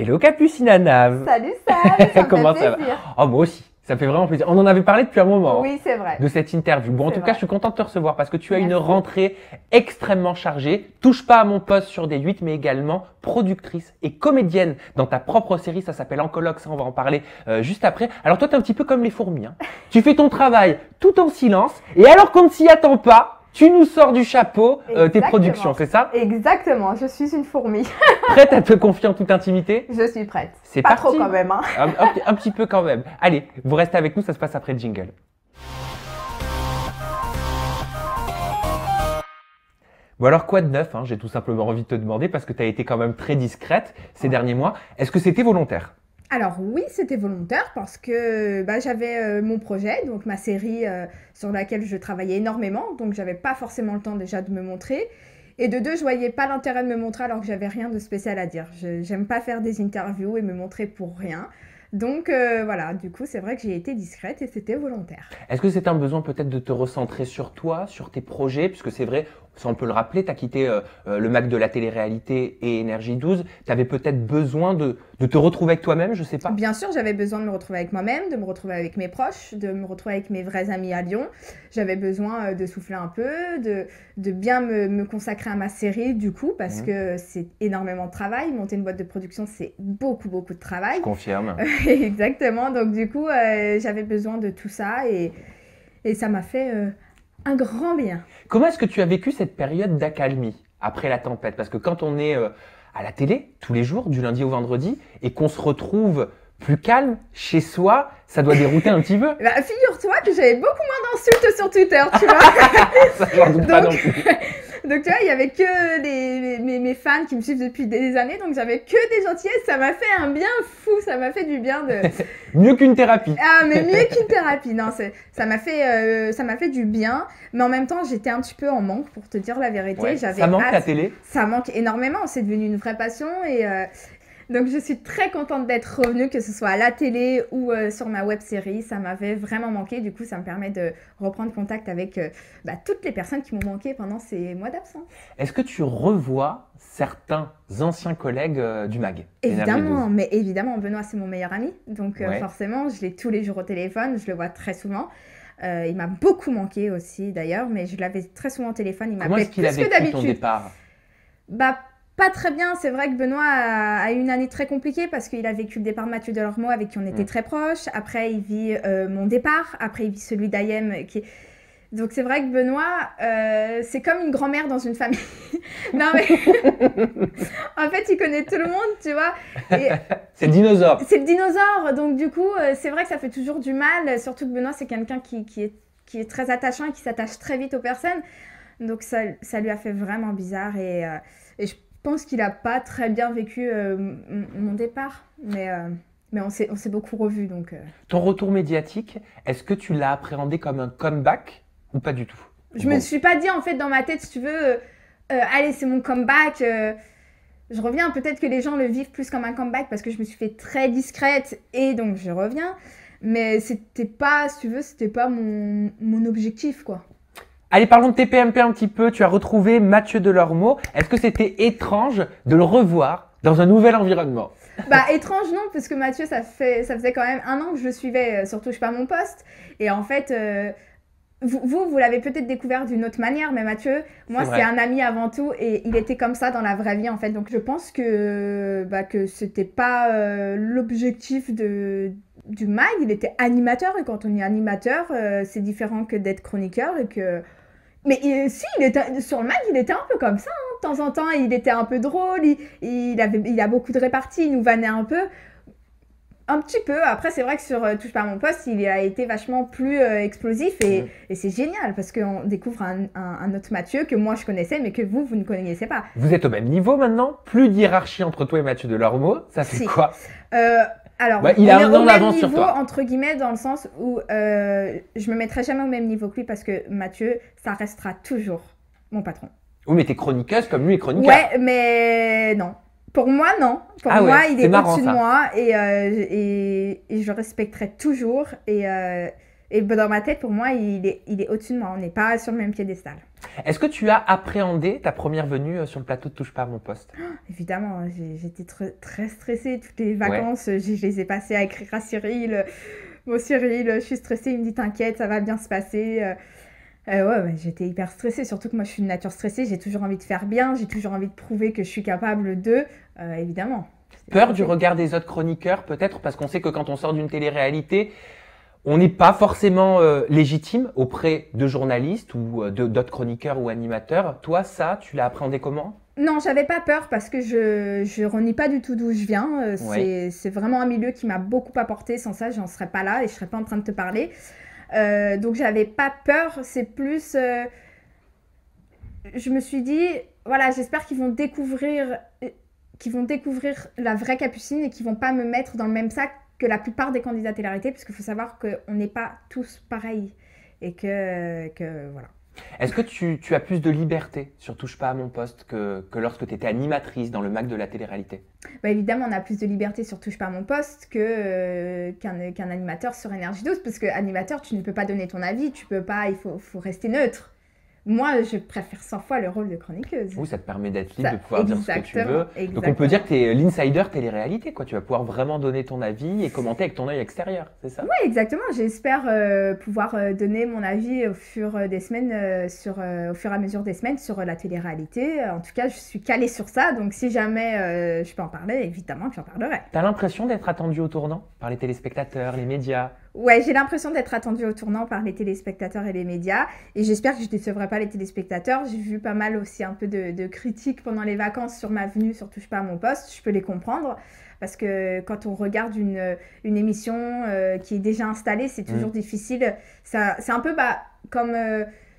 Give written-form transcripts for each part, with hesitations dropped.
Hello Capucine Anav. Salut Sam, ça me Comment fait ça va? plaisir. Oh, moi aussi, ça fait vraiment plaisir. On en avait parlé depuis un moment Oui, c'est vrai. de cette interview. Bon, en C'est tout cas, vrai. je suis contente de te recevoir parce que tu as une Merci. rentrée extrêmement chargée. Touche pas à mon poste sur des 8, mais également productrice et comédienne dans ta propre série. Ça s'appelle Oncologue, ça on va en parler juste après. Alors toi, tu es un petit peu comme les fourmis, hein. Tu fais ton travail tout en silence et alors qu'on ne s'y attend pas, tu nous sors du chapeau tes Exactement. productions, c'est ça? Exactement, je suis une fourmi. Prête à te confier en toute intimité? Je suis prête. C'est Pas parti. trop quand même, hein. Un petit peu quand même. Allez, vous restez avec nous, ça se passe après le jingle. Bon alors quoi de neuf, hein, j'ai tout simplement envie de te demander parce que tu as été quand même très discrète ces derniers mois. Est-ce que c'était volontaire? Alors oui, c'était volontaire parce que j'avais mon projet, donc ma série sur laquelle je travaillais énormément, donc j'avais pas forcément le temps déjà de me montrer. Et de deux, je voyais pas l'intérêt de me montrer alors que j'avais rien de spécial à dire. J'aime pas faire des interviews et me montrer pour rien. Donc voilà, du coup c'est vrai que j'ai été discrète et c'était volontaire. Est-ce que c'est un besoin peut-être de te recentrer sur toi, sur tes projets? Puisque c'est vrai, ça on peut le rappeler, tu as quitté le Mac de la télé-réalité et Énergie 12. Tu avais peut-être besoin de te retrouver avec toi-même, je sais pas. Bien sûr, j'avais besoin de me retrouver avec moi-même, de me retrouver avec mes proches, de me retrouver avec mes vrais amis à Lyon. J'avais besoin de souffler un peu, de bien me consacrer à ma série du coup, parce que c'est énormément de travail. Monter une boîte de production, c'est beaucoup, beaucoup de travail. Je confirme. Exactement, donc du coup, j'avais besoin de tout ça et ça m'a fait un grand bien. Comment est-ce que tu as vécu cette période d'accalmie après la tempête? Parce que quand on est à la télé tous les jours, du lundi au vendredi, et qu'on se retrouve plus calme chez soi, ça doit dérouter un petit peu. Figure-toi que j'avais beaucoup moins d'insultes sur Twitter, tu vois. Ça, j'en doute pas non plus. Donc tu vois, il y avait que mes fans qui me suivent depuis des années, donc j'avais que des gentillesses, ça m'a fait un bien fou, ça m'a fait du bien de... Mieux qu'une thérapie. Ah, mais mieux qu'une thérapie, non, ça m'a fait du bien, mais en même temps, j'étais un petit peu en manque, pour te dire la vérité. Ouais, J'avais ça manque hâte. la télé? Ça manque énormément, c'est devenu une vraie passion et... Donc je suis très contente d'être revenue, que ce soit à la télé ou sur ma web série. Ça m'avait vraiment manqué. Du coup, ça me permet de reprendre contact avec toutes les personnes qui m'ont manqué pendant ces mois d'absence. Est-ce que tu revois certains anciens collègues du MAG? Évidemment, mais évidemment, Benoît, c'est mon meilleur ami. Donc Ouais. forcément, je l'ai tous les jours au téléphone. Je le vois très souvent. Il m'a beaucoup manqué aussi d'ailleurs, mais je l'avais très souvent au téléphone. Il Comment m'appelait est-ce qu'il a plus que vécu ton d'habitude. départ? Pas très bien, c'est vrai que Benoît a eu une année très compliquée parce qu'il a vécu le départ de Mathieu Delormeau avec qui on était très proches. Après, il vit mon départ. Après, il vit celui d'Ayem. Donc, c'est vrai que Benoît, c'est comme une grand-mère dans une famille. Non, mais en fait, il connaît tout le monde, tu vois. Et C'est le dinosaure. c'est le dinosaure. Donc, du coup, c'est vrai que ça fait toujours du mal. Surtout que Benoît, c'est quelqu'un qui est très attachant et qui s'attache très vite aux personnes. Donc, ça lui a fait vraiment bizarre. Et je pense qu'il n'a pas très bien vécu mon départ, mais on s'est beaucoup revus. Donc, Ton retour médiatique, est-ce que tu l'as appréhendé comme un comeback ou pas du tout? je me suis pas dit en fait dans ma tête, si tu veux, allez, c'est mon comeback. Je reviens, peut-être que les gens le vivent plus comme un comeback parce que je me suis fait très discrète et donc je reviens. Mais c'était pas, si tu veux, c'était pas mon objectif, quoi. Allez, parlons de TPMP un petit peu. Tu as retrouvé Mathieu Delormeau. Est-ce que c'était étrange de le revoir dans un nouvel environnement? Étrange non, parce que Mathieu, ça faisait quand même 1 an que je le suivais sur Touche pas mon poste. Et en fait, vous l'avez peut-être découvert d'une autre manière, mais Mathieu, moi, C'est vrai. c'est un ami avant tout et il était comme ça dans la vraie vie, en fait. Donc, je pense que c'était pas l'objectif du MAG. Il était animateur et quand on est animateur, c'est différent que d'être chroniqueur et que... Mais si, sur le MAG, il était un peu comme ça, hein. De temps en temps, il était un peu drôle, il a beaucoup de réparties, il nous vannait un peu. Un petit peu. Après, c'est vrai que sur Touche pas à mon poste, il a été vachement plus explosif et c'est génial parce qu'on découvre un autre Mathieu que moi je connaissais mais que vous ne connaissiez pas. Vous êtes au même niveau maintenant? Plus d'hiérarchie entre toi et Mathieu Delormeau? Ça fait Si. quoi? Alors, il a on est un au an même d'avance sur niveau, toi. entre guillemets, dans le sens où je me mettrai jamais au même niveau que lui parce que Mathieu, ça restera toujours mon patron. Oui, mais t'es chroniqueuse comme lui est chroniqueur. Ouais, mais non. Pour moi, non. Pour Ah ouais, moi, il c'est est marrant, au-dessus de ça. moi et je le respecterai toujours. Et Et ben, dans ma tête, pour moi, il est au-dessus de moi. On n'est pas sur le même piédestal. Est-ce que tu as appréhendé ta première venue sur le plateau de Touche pas à mon poste? Évidemment, j'étais très stressée. Toutes les vacances, je les ai passées à écrire à Cyril. Bon, Cyril, je suis stressée. Il me dit, t'inquiète, ça va bien se passer. Ouais, j'étais hyper stressée. Surtout que moi, je suis de nature stressée. J'ai toujours envie de faire bien. J'ai toujours envie de prouver que je suis capable de. Évidemment. Peur du regard des autres chroniqueurs, peut-être, parce qu'on sait que quand on sort d'une télé-réalité, on n'est pas forcément légitime auprès de journalistes ou d'autres chroniqueurs ou animateurs. Toi, ça, tu l'as appréhendé comment? Non, j'avais pas peur parce que je renie pas du tout d'où je viens. C'est vraiment un milieu qui m'a beaucoup apporté. Sans ça, j'en serais pas là et je serais pas en train de te parler. Donc, j'avais pas peur. C'est plus... je me suis dit, voilà, j'espère qu'ils vont découvrir la vraie Capucine et qu'ils vont pas me mettre dans le même sac que la plupart des candidats télé-réalité, parce qu'il faut savoir qu'on n'est pas tous pareils et que voilà. Est-ce que tu as plus de liberté sur Touche pas à mon poste que lorsque tu étais animatrice dans le MAC de la télé-réalité? Bah évidemment, on a plus de liberté sur Touche pas à mon poste qu'un animateur sur Énergie 12, parce que animateur, tu ne peux pas donner ton avis, tu peux pas, il faut rester neutre. Moi, je préfère 100 fois le rôle de chroniqueuse. Oui, ça te permet d'être libre, de pouvoir dire ce que tu veux. Exactement. Donc on peut dire que tu es l'insider télé-réalité, quoi. Tu vas pouvoir vraiment donner ton avis et commenter avec ton œil extérieur, c'est ça? Oui, exactement. J'espère pouvoir donner mon avis au fur des semaines, au fur et à mesure des semaines sur la télé-réalité. En tout cas, je suis calée sur ça. Donc si jamais je peux en parler, évidemment que j'en parlerai. Tu as l'impression d'être attendue au tournant par les téléspectateurs, les médias? Ouais, j'ai l'impression d'être attendue au tournant par les téléspectateurs et les médias. Et j'espère que je ne décevrai pas les téléspectateurs. J'ai vu pas mal aussi un peu de critiques pendant les vacances sur ma venue sur Touche pas à mon poste. Je peux les comprendre. Parce que quand on regarde une émission qui est déjà installée, c'est toujours difficile. C'est un peu comme...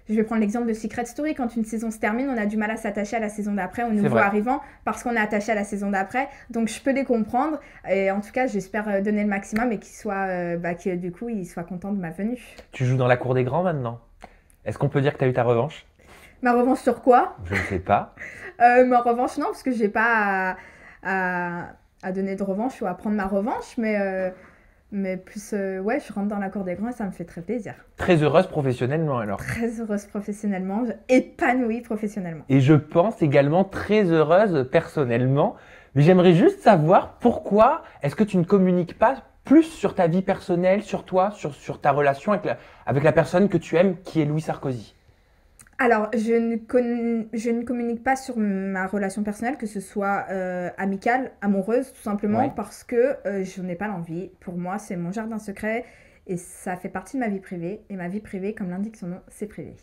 je vais prendre l'exemple de Secret Story. Quand une saison se termine, on a du mal à s'attacher à la saison d'après, au nouveau arrivant, parce qu'on est attaché à la saison d'après. Donc, je peux les comprendre. Et en tout cas, j'espère donner le maximum et que du coup, ils soient contents de ma venue. Tu joues dans la cour des grands maintenant? Est-ce qu'on peut dire que tu as eu ta revanche? Ma revanche sur quoi? Je ne sais pas. Ma revanche, non, parce que je n'ai pas à donner de revanche ou à prendre ma revanche. Mais plus, ouais, je rentre dans la cour des grands et ça me fait très plaisir. Très heureuse professionnellement alors? Très heureuse professionnellement, épanouie professionnellement. Et je pense également très heureuse personnellement. Mais j'aimerais juste savoir pourquoi est-ce que tu ne communiques pas plus sur ta vie personnelle, sur toi, sur ta relation avec la personne que tu aimes, qui est Louis Sarkozy? Alors, je ne communique pas sur ma relation personnelle, que ce soit amicale, amoureuse, tout simplement, parce que je n'ai pas l'envie. Pour moi, c'est mon jardin secret et ça fait partie de ma vie privée. Et ma vie privée, comme l'indique son nom, c'est privé.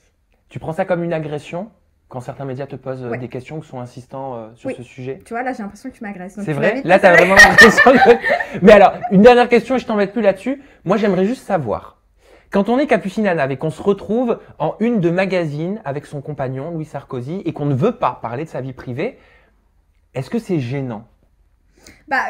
Tu prends ça comme une agression quand certains médias te posent des questions ou sont insistants sur ce sujet? Tu vois, là, j'ai l'impression que tu m'agresses. C'est vrai? Là, tu as vraiment l'impression que... Mais alors, une dernière question et je t'embête plus là-dessus. Moi, j'aimerais juste savoir... Quand on est Capucine Hanave et qu'on se retrouve en une de magazine avec son compagnon Louis Sarkozy et qu'on ne veut pas parler de sa vie privée, est-ce que c'est gênant?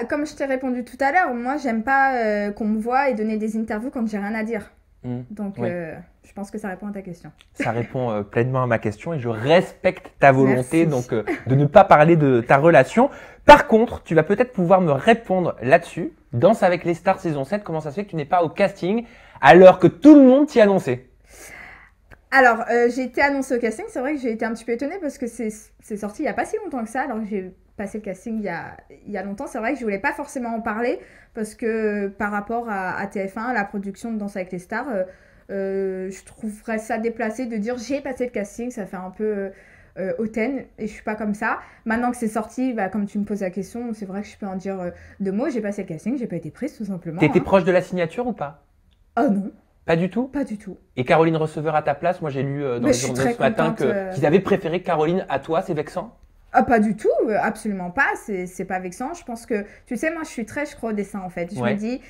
Comme je t'ai répondu tout à l'heure, moi j'aime pas qu'on me voie et donner des interviews quand j'ai rien à dire. Donc je pense que ça répond à ta question. Ça répond pleinement à ma question et je respecte ta volonté donc de ne pas parler de ta relation. Par contre, tu vas peut-être pouvoir me répondre là-dessus. Danse avec les stars saison 7, comment ça se fait que tu n'es pas au casting alors que tout le monde t'y annonçait? Alors, j'ai été annoncée au casting. C'est vrai que j'ai été un petit peu étonnée parce que c'est sorti il n'y a pas si longtemps que ça. Alors que j'ai passé le casting il y a longtemps. C'est vrai que je ne voulais pas forcément en parler parce que par rapport à TF1, la production de Danse avec les stars, je trouverais ça déplacé de dire j'ai passé le casting. Ça fait un peu hautaine et je suis pas comme ça. Maintenant que c'est sorti, comme tu me poses la question, c'est vrai que je peux en dire deux mots. J'ai passé le casting, j'ai pas été prise tout simplement. T'étais proche de la signature ou pas? Oh non. Pas du tout? Pas du tout. Et Caroline Receveur à ta place, moi j'ai lu dans les journaux ce matin qu'ils avaient préféré Caroline à toi, c'est vexant? Ah, pas du tout, absolument pas, c'est pas vexant. Je pense que, tu sais, moi je crois au dessin en fait. Je me dis,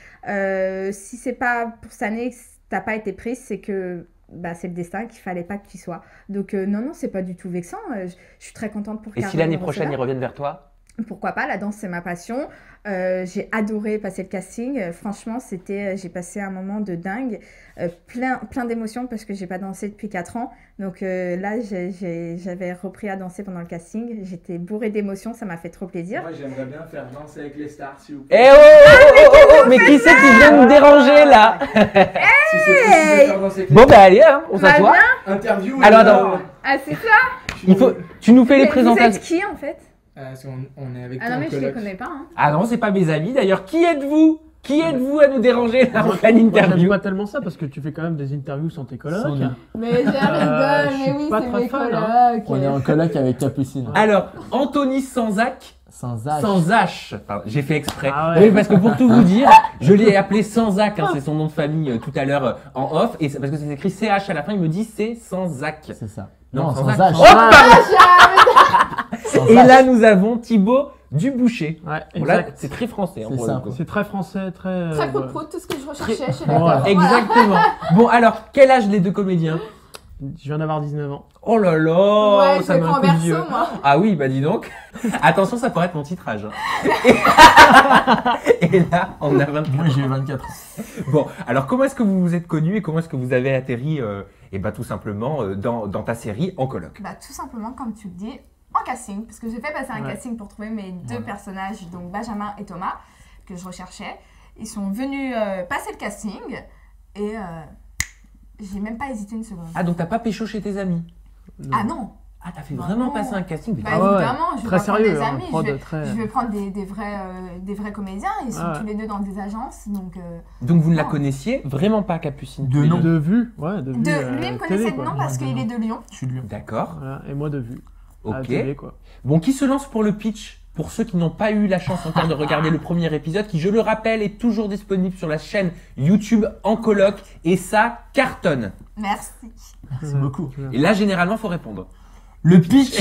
si c'est pas pour cette année que t'as pas été prise, c'est que c'est le destin qu'il fallait pas que tu y sois. Donc non, c'est pas du tout vexant. Je suis très contente pour Caroline. Et si l'année prochaine ils reviennent vers toi? Pourquoi pas, la danse c'est ma passion. J'ai adoré passer le casting. Franchement, j'ai passé un moment de dingue, plein d'émotions parce que j'ai pas dansé depuis 4 ans. Donc là, j'avais repris à danser pendant le casting. J'étais bourrée d'émotions, ça m'a fait trop plaisir. Moi, j'aimerais bien faire Danse avec les stars, s'il vous plaît. Eh oh, mais qui c'est qui vient nous déranger là? Si c'est possible de faire dans ces Bon bah allez, hein, on Va s'assoit. bien. interview. Alors, attends. Ah, c'est ça. Tu nous fais les Mais vous êtes présentations. qui en fait? On est avec Ah toi non, en mais je les coloc. connais pas. Hein. Ah non, c'est pas mes amis. D'ailleurs, qui êtes-vous? Qui êtes-vous à nous déranger là en pleine Moi, j'aime interview? pas tellement ça parce que tu fais quand même des interviews sans tes colocs. Sans nous. Mais je rigole, je suis mais oui, pas c'est très mes fan, colocs. On est en coloc avec Capucine. Alors, Anthony Sanzac, Sans H. sans H. Pardon, j'ai fait exprès. Ah ouais. Oui, parce que pour tout vous dire, je l'ai appelé Sanzac, hein, c'est son nom de famille tout à l'heure en off, et parce que c'est écrit CH à la fin, il me dit c'est Sanzac. C'est ça. Non, sans Sanzac. H. Oh, pardon. Sans Et H. là, nous avons Thibaut Duboucher. Ouais, Bon, là, exact. c'est très français. hein, C'est pour ça. le coup. C'est très français, très. Très voilà. prout-prout, tout ce que je recherchais chez Voilà. l'acteur. Exactement. Bon, alors, quel âge les deux comédiens? Je viens d'avoir 19 ans. Oh là là, Ouais, je ça me met un prends coup de vieux. berceau, moi. Ah oui, bah dis donc. Attention, ça pourrait être mon titrage. Hein. Et là, on a 24. Moi j'ai 24 ans. Bon, alors comment est-ce que vous vous êtes connus et comment est-ce que vous avez atterri, et bah tout simplement, dans ta série en coloc? Bah, tout simplement, comme tu le dis, en casting. Parce que j'ai fait passer un Ouais. casting pour trouver mes deux Voilà. personnages, donc Benjamin et Thomas, que je recherchais. Ils sont venus passer le casting et j'ai même pas hésité une seconde. Ah, donc t'as pas pécho chez tes amis? Ah non! Ah, t'as fait Bah vraiment non. passer un casting? Bah Ah ouais, évidemment, je vais très pas prendre sérieux, des hein, amis, prod je vais, très- je vais prendre des vrais comédiens, ils sont Ah ouais. tous les deux dans des agences, donc... Donc vous ne la Non. connaissiez vraiment pas, Capucine? De tous les nom. deux. De vue, ouais, de vue. lui, il me connaissait télé, de quoi. nom parce Moi, de qu'il nom. est de Lyon. Je suis de Lyon. D'accord. Voilà, et moi de vue. À la Ok. télé, quoi. Bon, qui se lance pour le pitch? Pour ceux qui n'ont pas eu la chance encore de regarder le premier épisode, qui, je le rappelle, est toujours disponible sur la chaîne YouTube en coloc, et ça cartonne. Merci. Merci beaucoup. Et là, généralement, faut répondre. Le pitch.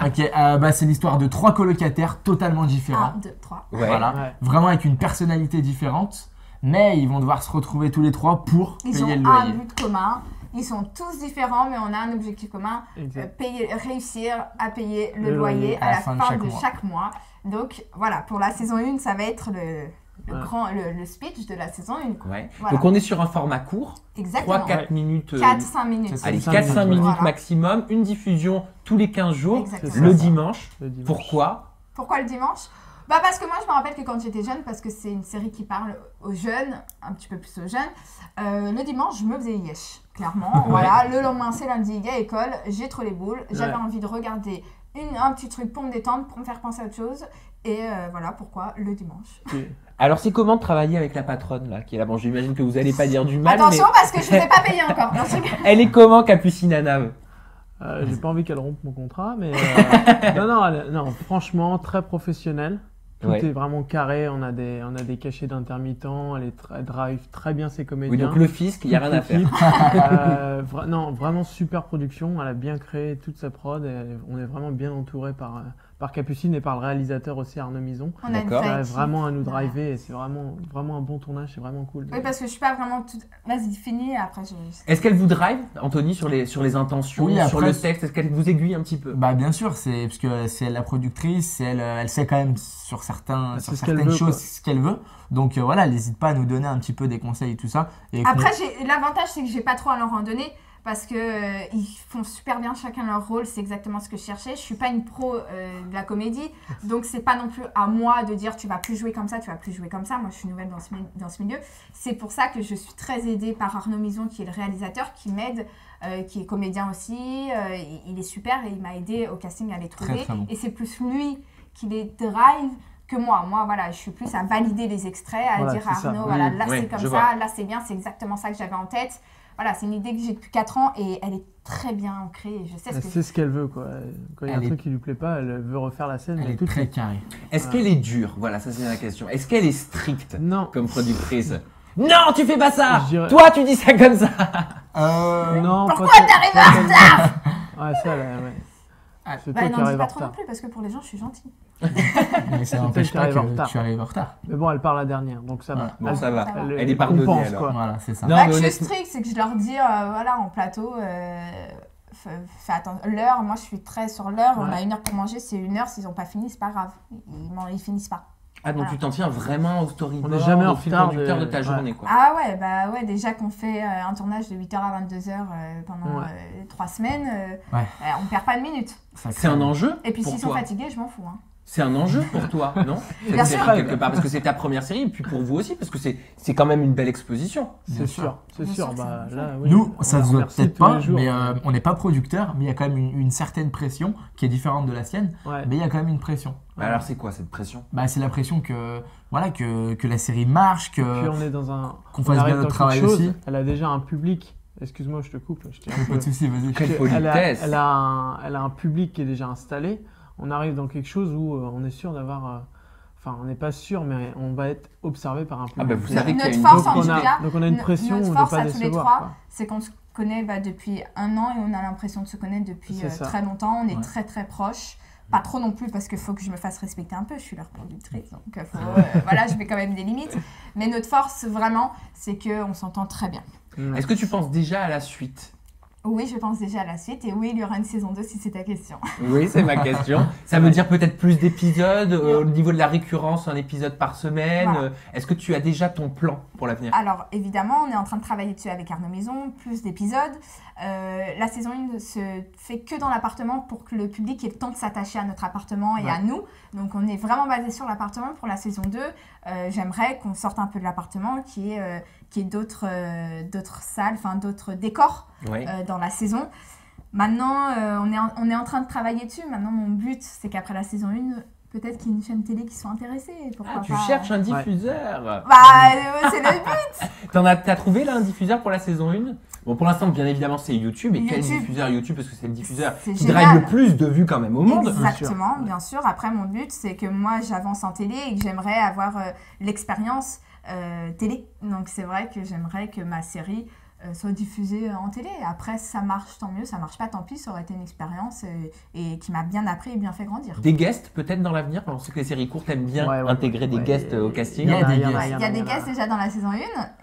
Ok, bah c'est l'histoire de 3 colocataires totalement différents. 1, 2, 3. Ouais. Voilà. Ouais. Vraiment avec une personnalité différente. Mais ils vont devoir se retrouver tous les 3 pour Ils ont payer le un loyer. but commun. Ils sont tous différents, mais on a un objectif commun. Exact. Réussir à payer le Le loyer loyer à la fin de mois. chaque mois. Donc voilà, pour la saison 1, ça va être Ouais. le speech de la saison 1. Quoi. Ouais. Voilà. Donc on est sur un format court, Exactement. 3-4 minutes. 4-5 minutes. C'est ça. Allez, 5 4-5 minutes Voilà. maximum, une diffusion tous les 15 jours, Exactement. C'est le ça. dimanche. Le dimanche. Pourquoi? Pourquoi le dimanche? Bah parce que moi je me rappelle que quand j'étais jeune, parce que c'est une série qui parle aux jeunes, un petit peu plus aux jeunes, le dimanche je me faisais yesh, clairement. Voilà, le lendemain c'est lundi, il y a école, j'ai trop les boules, j'avais Ouais. envie de regarder un petit truc pour me détendre, pour me faire penser à autre chose. Et voilà pourquoi le dimanche. Alors c'est comment de travailler avec la patronne là, qui est là? Bon, j'imagine que vous allez pas dire du mal, Attention mais parce que je vous ai pas payé encore. Non, je rigole. elle est comment, Capucine Anave? J'ai pas envie qu'elle rompe mon contrat, mais non, franchement, très professionnelle. Tout Ouais. est vraiment carré. On a des cachets d'intermittents. Elle drive très bien ses Oui, comédiens. donc le fisc, il n'y a rien à faire. Non, vraiment super production. Elle a bien créé toute sa prod. Et on est vraiment bien entouré par Capucine et par le réalisateur aussi, Arnaud Mison. On a une D'accord. vraie Ouais, équipe. vraiment à nous Voilà. driver. Et c'est vraiment un bon tournage. C'est vraiment cool. Oui, parce que je suis pas vraiment toute. Vas-y, finis, après je. Est-ce qu'elle vous drive, Anthony, sur les intentions, Oui, sur après, le texte? Est-ce qu'elle vous aiguille un petit peu? Bah bien sûr, c'est parce que c'est elle la productrice, elle sait quand même sur C'est certaines ce qu'elle veut, choses quoi. ce qu'elle veut. Donc voilà, elle n'hésite pas à nous donner un petit peu des conseils et tout ça. Et Après, l'avantage, c'est que j'ai pas trop à leur en donner parce que ils font super bien chacun leur rôle. C'est exactement ce que je cherchais. Je suis pas une pro de la comédie, donc c'est pas non plus à moi de dire tu vas plus jouer comme ça, tu vas plus jouer comme ça. Moi, je suis nouvelle dans ce milieu. C'est pour ça que je suis très aidée par Arnaud Mison, qui est le réalisateur, qui m'aide, qui est comédien aussi. Il est super et il m'a aidé au casting à les trouver. très bon. Et c'est plus lui qui les drive que moi. Moi, voilà, je suis plus à valider les extraits, à Voilà, dire à c'est ça. Arnaud, voilà, Mmh, là ouais, c'est comme je ça, vois. là c'est bien, c'est exactement ça que j'avais en tête. Voilà, c'est une idée que j'ai depuis 4 ans et elle est très bien ancrée. Et je sais ce Elle que sait ce qu'elle veut, quoi. Quand il y a un Elle est- truc qui lui plaît pas, elle veut refaire la scène. elle mais est tout de très suite. carrée. Est-ce qu'elle est dure? Voilà, ça c'est la question. Est-ce qu'elle est stricte Non. comme productrice? Non, tu fais pas ça! Je dirais- Toi, tu dis ça comme ça! Non, Pourquoi pas t'arrives pas en tellement. Ouais, ça, là, ouais. Ah, C'est Bah toi non, qui dis arrives pas en trop non retard. plus parce que pour les gens, je suis gentille. Mais ça n'empêche qui pas arrive en que retard. tu arrives en retard. Mais bon, elle part la dernière, donc ça va. Ouais. Bon, ça va. Ça va. Elle est pardonnée, compense, alors. quoi. Voilà, c'est ça. Non, Bah, mais que je suis honnêtement- stricte, c'est que je leur dis, voilà, en plateau, fais attention. L'heure, moi je suis très sur l'heure. On Ouais. a 1 heure pour manger, c'est 1 heure. S'ils n'ont pas fini, c'est pas grave. Ils finissent pas. Ah, donc Voilà. tu t'en tiens vraiment au storyboard, On n'est jamais en au fil retard conducteur de ta ouais. journée, quoi. Ah ouais, bah ouais, déjà qu'on fait un tournage de 8h à 22h pendant Ouais. 3 semaines, Ouais. on perd pas de minutes. Ça C'est un crée- enjeu Et puis pour s'ils sont toi. fatigués, je m'en fous. Hein. C'est un enjeu pour toi, non? Bien Cette sûr. série, quelque part, parce que c'est ta première série, et puis pour vous aussi, parce que c'est quand même une belle exposition. C'est sûr, c'est Bien sûr. sûr que Bah, c'est là, oui, Nous, on ça la se voit remercie peut-être tous les pas, jours. mais on n'est pas producteur, mais il y a quand même une certaine pression qui est différente de la sienne, Ouais. mais il y a quand même une pression. Bah alors c'est quoi cette pression? Bah, c'est la pression que, voilà, que la série marche, Puis que on est dans un. qu'on on fasse bien arrive notre dans quelque travail chose, aussi. Elle a déjà un public. Excuse-moi, je te coupe. Je t'ai un peu- Pas de soucis, vas-y. Quelle Elle a, politesse. elle, a un public qui est déjà installé. On arrive dans quelque chose où on est sûr d'avoir. Enfin, on n'est pas sûr, mais on va être observé par un public. Ah bah vous savez qu'il y a Notre une force, donc, en on tout a, cas, donc on a une pression notre de ne force pas à tous les décevoir. trois, quoi. c'est qu'on se connaît depuis 1 an et on a l'impression de se connaître depuis C'est ça. très longtemps. On est Ouais. très très proches. Pas trop non plus parce qu'il faut que je me fasse respecter un peu. Je suis leur productrice, donc voilà, je mets quand même des limites. Mais notre force vraiment, c'est qu'on s'entend très bien. Est-ce que tu penses déjà à la suite? Oui, je pense déjà à la suite et oui, il y aura une saison 2 si c'est ta question. Oui, c'est ma question. Ça veut dire peut-être plus d'épisodes, au niveau de la récurrence, un épisode par semaine. Voilà. Est-ce que tu as déjà ton plan pour l'avenir? Alors évidemment, on est en train de travailler dessus avec Arnaud Maison, plus d'épisodes. La saison 1 ne se fait que dans l'appartement pour que le public ait le temps de s'attacher à notre appartement et Ouais. à nous. Donc on est vraiment basé sur l'appartement pour la saison 2. J'aimerais qu'on sorte un peu de l'appartement, qu'il y ait d'autres salles, enfin d'autres décors Oui. dans la saison. Maintenant, on est en train de travailler dessus. Maintenant, mon but, c'est qu'après la saison 1, peut-être qu'il y ait une chaîne télé qui soit intéressée. Pourquoi Ah, tu pas. cherches un diffuseur. Bah, c'est le but. T'as trouvé là un diffuseur pour la saison 1? Bon, pour l'instant, bien évidemment, c'est YouTube. Et quel YouTube. diffuseur YouTube? Parce que c'est le diffuseur C'est qui génial. drive le plus de vues quand même au monde. Exactement, bien sûr. Après, mon but, c'est que moi, j'avance en télé et que j'aimerais avoir l'expérience télé. Donc, c'est vrai que j'aimerais que ma série soit diffusée en télé. Après, ça marche, tant mieux. Ça marche pas, tant pis. Ça aurait été une expérience et qui m'a bien appris et bien fait grandir. Des guests peut-être dans l'avenir? On sait que les séries courtes aiment bien Ouais, intégrer des ouais, guests au casting. Il y a des Il y a des guests déjà dans la saison 1.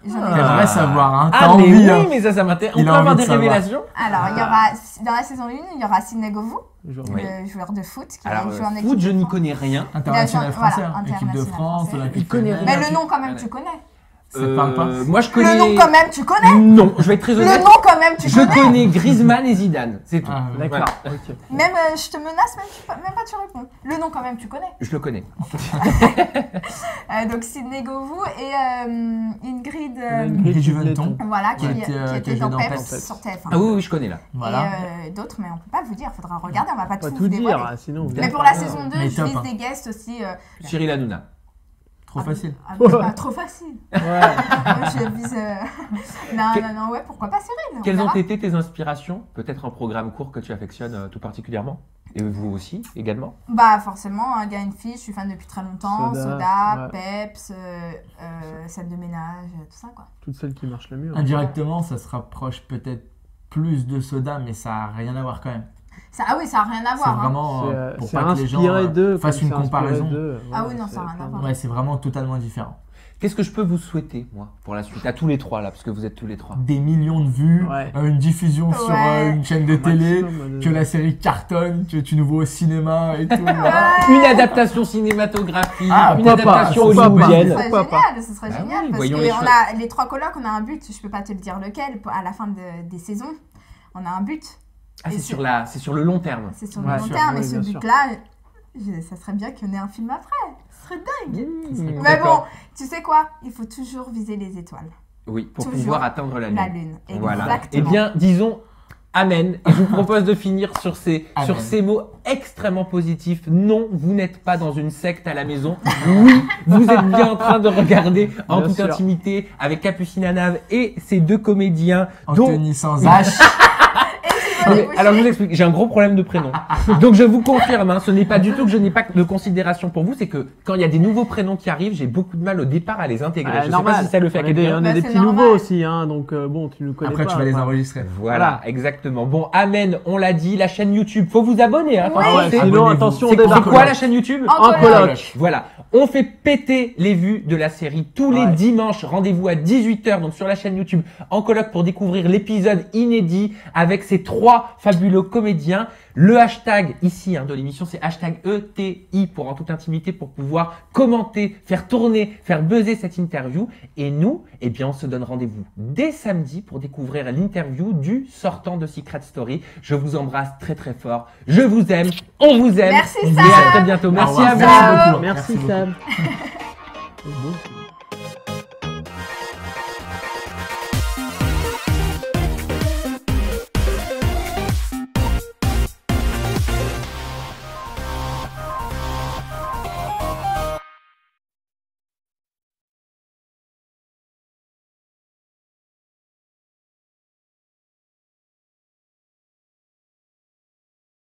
J'en ai J'aimerais savoir, hein. Ah, T'as mais envie, oui, hein. mais ça m'intéresse. On Il peut a avoir envie des de savoir. révélations? Alors, il y aura, dans la saison 1, il y aura Sidney Govou, Oui. le joueur de foot qui Alors, joue en équipe foot, je de n'y France. connais rien. International Voilà, français, hein. Équipe de international France, français. Olympique Il connaît Lyonnais. rien. Mais le nom, quand même, Voilà. tu connais. Ça te parle pas? Moi, je connais. Le nom, quand même, tu connais. Non, je vais être très honnête. Le nom, quand même, tu Je connais. connais Griezmann et Zidane, c'est tout. Ah, D'accord, Voilà. ok. Même, je te menace, même pas tu réponds. Le nom, quand même, tu connais. Je le connais. Donc, Sidney Govou et Ingrid, Ingrid Juventon. voilà, qui qui était jouait dans dans Peps Peps. sur TF1. Ah oui, oui, je connais là. Voilà. Et d'autres, mais on peut pas vous dire, faudra regarder, on va pas Pas tout tout vous dire, dévoiler. ah, sinon. Mais pour la saison 2, Mais je top, vise hein. des guests aussi. Cyril Hanouna. Trop facile. Pas trop facile. Ouais. Moi, je vise. Non, Que- non, ouais, pourquoi pas Cyril on Quelles ont verra. été tes inspirations? Peut-être un programme court que tu affectionnes tout particulièrement? Et vous aussi, également? Bah, forcément, un gars, une fille, je suis fan depuis très longtemps. Soda, Soda, ouais. Peps, scène de ménage, tout ça, quoi. Toutes celles qui marchent le mieux. hein. Indirectement, ça se rapproche peut-être plus de Soda, mais ça a rien à voir quand même. Ah oui, ça n'a rien à C'est voir. hein. vraiment C'est pour pas que les gens inspiré d'eux. fassent comme une c'est inspiré comparaison. d'eux, Ah voilà, oui, non, ça c'est n'a rien à plein de- voir. Ouais, c'est vraiment totalement différent. Qu'est-ce que je peux vous souhaiter, moi, pour la suite? À tous les trois, là, parce que vous êtes tous les trois. Des millions de vues, Ouais. Une diffusion sur Ouais. une chaîne de télé, Maximum, que la série cartonne, que tu nous vois au cinéma et tout. voilà. Une adaptation cinématographique, Ah, une pourquoi pas, adaptation pourquoi pas. Ce hollywoodienne. serait Pourquoi pas. génial, ce serait Bah génial. oui, Parce voyons que les on choses. a, les 3 colocs, on a un but. Je peux pas te le dire lequel. À la fin des saisons, on a un but. Ah, Et c'est sur le long terme. C'est sur Ouais, le long sûr, terme. oui, Et ce bien sûr. but-là, ça serait bien qu'on ait un film après. Ce serait dingue. Mmh, Mais bon, d'accord. tu sais quoi? Il faut toujours viser les étoiles. Oui, pour toujours pouvoir atteindre la lune. La lune. Voilà. Exactement. Eh bien, disons amen. Et je vous propose de finir sur Amen. ces mots extrêmement positifs. Non, vous n'êtes pas dans une secte à la maison. Oui, vous êtes bien en train de regarder en Bien toute sûr. intimité avec Capucine Anave et ces deux comédiens. dont- Anthony sans H. Ah, mais alors je vous explique, j'ai un gros problème de prénom. Donc je vous confirme, hein, ce n'est pas du tout que je n'ai pas de considération pour vous, c'est que quand il y a des nouveaux prénoms qui arrivent, j'ai beaucoup de mal au départ à les intégrer. je sais pas si ça le fait à on est des, quelqu'un. on est Bah, des c'est petits normal. nouveaux aussi, hein, donc bon, tu nous connais Après, pas. tu vas les enfin. enregistrer. Voilà, exactement. Bon, amen, on l'a dit, la chaîne YouTube, faut vous abonner. Hein, Oui. attention, Ah ouais, c'est- sinon, abonnez-vous. attention, on c'est débarque. quoi la chaîne YouTube En coloc. Voilà, on fait péter les vues de la série tous les Ouais. dimanches. Rendez-vous à 18 h donc sur la chaîne YouTube En Coloc pour découvrir l'épisode inédit avec ces 3 3 fabuleux comédiens. Le hashtag ici de l'émission, c'est hashtag ETI pour en toute intimité, pour pouvoir commenter, faire tourner, faire buzzer cette interview. Et nous, eh bien, on se donne rendez-vous dès samedi pour découvrir l'interview du sortant de Secret Story. Je vous embrasse très très fort. Je vous aime, on vous aime. Merci, Et Sam. à très bientôt. Merci à vous. Merci beaucoup. Merci beaucoup. Sam. C'est beau.